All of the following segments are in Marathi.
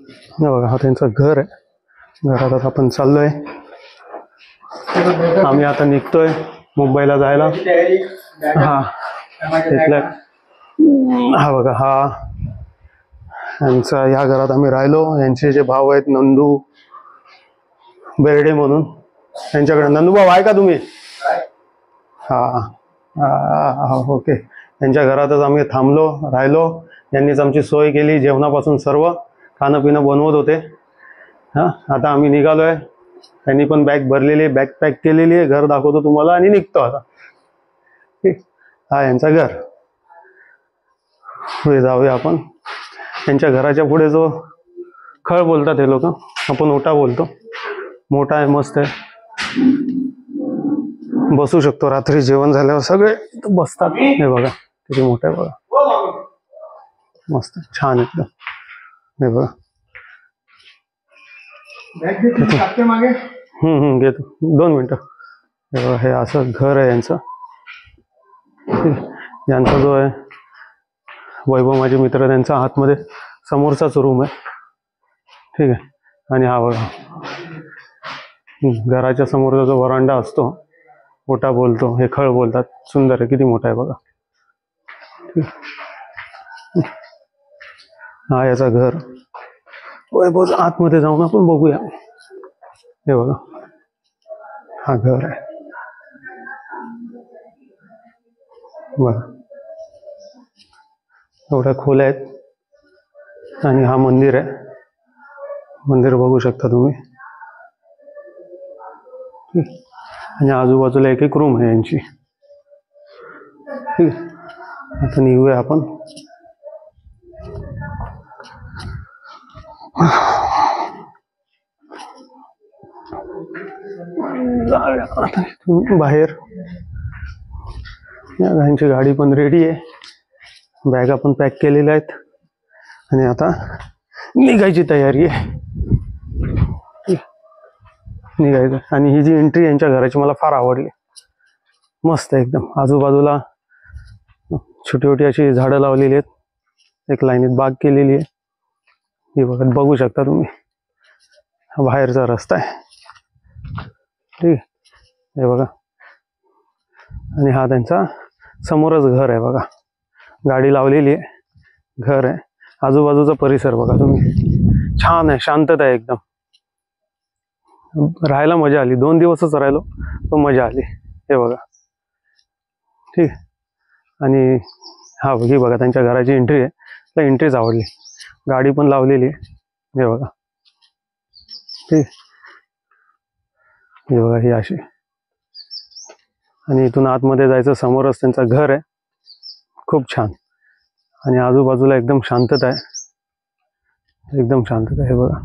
हे बघा, हा त्यांचं घर आहे. घरात आता आपण चाललोय. आम्ही आता निघतोय मुंबईला जायला. हा तिथल्या हा बघा, हा यांचा, ह्या घरात आम्ही राहिलो. यांचे जे भाऊ आहेत नंदू बेर्डे म्हणून, त्यांच्याकडे. नंदू भाऊ आहे का तुम्ही? हा ओके. त्यांच्या घरातच आम्ही थांबलो, राहिलो. यांनीच आमची सोय केली, जेवणापासून सर्व खाणं पिणं बनवत होते. आता आम्ही निघालोय. त्यांनी पण बॅग भरलेली आहे, बॅग पॅक केलेली आहे. घर दाखवतो तुम्हाला आणि निघतो आता. ठीक, हा यांचं घर. पुढे जाऊया आपण. त्यांच्या घराच्या पुढे जो खळ बोलतात हे लोक, आपण ओटा बोलतो. मोठा आहे, मस्त आहे. बसू शकतो. रात्री जेवण झाल्यावर सगळे बसतात. हे बघा किती मोठं आहे बघा. मस्त छान एकदम. हे बघा. घेतो 2 मिनिटं. हे बघा, हे असं घर आहे यांचं. यांचा जो आहे वैभव, माझे मित्र, त्यांचा आतमध्ये समोरचाच रूम आहे. ठीक आहे. आणि हा बघा, घराच्या समोरचा जो वरांडा असतो, ओटा बोलतो, हे खळ बोलतात. सुंदर आहे, किती मोठा आहे बघा. हा याचा घर. वैभव आतमध्ये जाऊन आपण बघूया. हे बघा, हा घर आहे बघा. एवढ्या खोल्या आहेत. आणि हा मंदिर आहे. मंदिर बघू शकता तुम्ही. आणि आजूबाजूला एक रूम आहे यांची. ठीक आहे. आता निघूया आपण. बाहेर यांची गाडी पण रेडी आहे. बॅगा पण पॅक केलेल्या आहेत. आणि आता निघायची तयारी आहे. निघायचं. आणि ही जी एंट्री यांच्या घराची मला फार आवडली. मस्त आहे एकदम. आजूबाजूला छोटी छोटी अशी झाडं लावलेली आहेत. एक लाईनीत बाग केलेली आहे. ही बघू शकता तुम्ही. हा बाहेरचा रस्ता आहे. ठीक आहे. हे बघा. आणि हा त्यांचा समोरच घर आहे बघा. गाडी लावलेली आहे, घर आहे. आजूबाजूचा परिसर बघा तुम्ही. छान आहे, शांतता आहे एकदम. राहायला मजा आली. 2 दिवसच राहिलो पण मजा आली. हे बघा. ठीक. आणि हा ही बघा त्यांच्या घराची एंट्री आहे. तर एंट्रीच आवडली. गाडी पण लावलेली आहे. हे बघा. ठीक. हे बघा, ही अशी. आणि इथून आतमध्ये जायचं, समोरच त्यांचं घर आहे. खूप छान. आणि आजूबाजूला एकदम शांतता आहे. एकदम शांतता. हे बघा,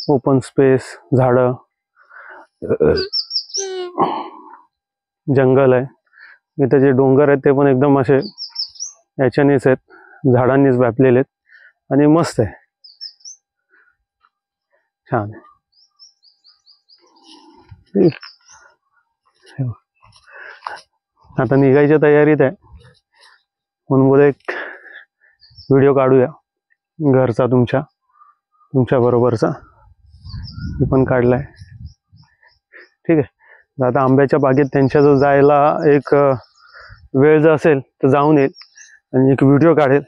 ओपन स्पेस, झाडं, जंगल आहे. इथे जे डोंगर आहेत ते पण एकदम असे याच्यानेच आहेत, झाडांनीच व्यापलेले आहेत. आणि मस्त आहे, छान आहे. आता निघायच्या तयारीत आहे. म्हणून बोल एक व्हिडिओ काढूया घरचा, तुमच्या बरोबरचा. मी पण काढलाय. ठीक आहे. आता आंब्याच्या बागेत त्यांच्या जो जायला एक वेळ जर असेल तर जाऊन येईल आणि एक व्हिडिओ काढेल.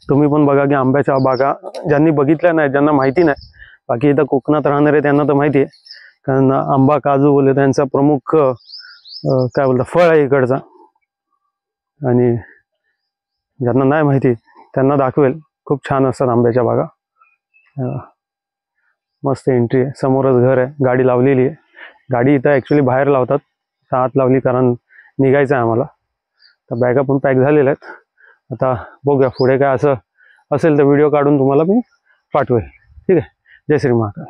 तुम्ही पण बघा की आंब्याच्या बागा ज्यांनी बघितल्या नाही, ज्यांना माहिती नाही, बाकी इथं कोकणात राहणारे त्यांना तर माहिती आहे. कारण आंबा, काजू बोलले त्यांचा प्रमुख काय बोलतात फळ आहे इकडचा. आणि ज्यांना नाही माहिती त्यांना दाखवेल. खूप छान असतात आंब्याच्या बागा. मस्त एंट्री आहे. समोरच घर आहे. गाडी लावलेली आहे. गाडी इथं ॲक्च्युली बाहेर लावतात, आत लावली कारण निघायचं आहे आम्हाला. तर बॅगा पण पॅक झालेल्या आहेत. आता बघूया पुढे काय असं असेल तर व्हिडिओ काढून तुम्हाला मी पाठवेल. ठीक आहे. जय श्री महाकाल.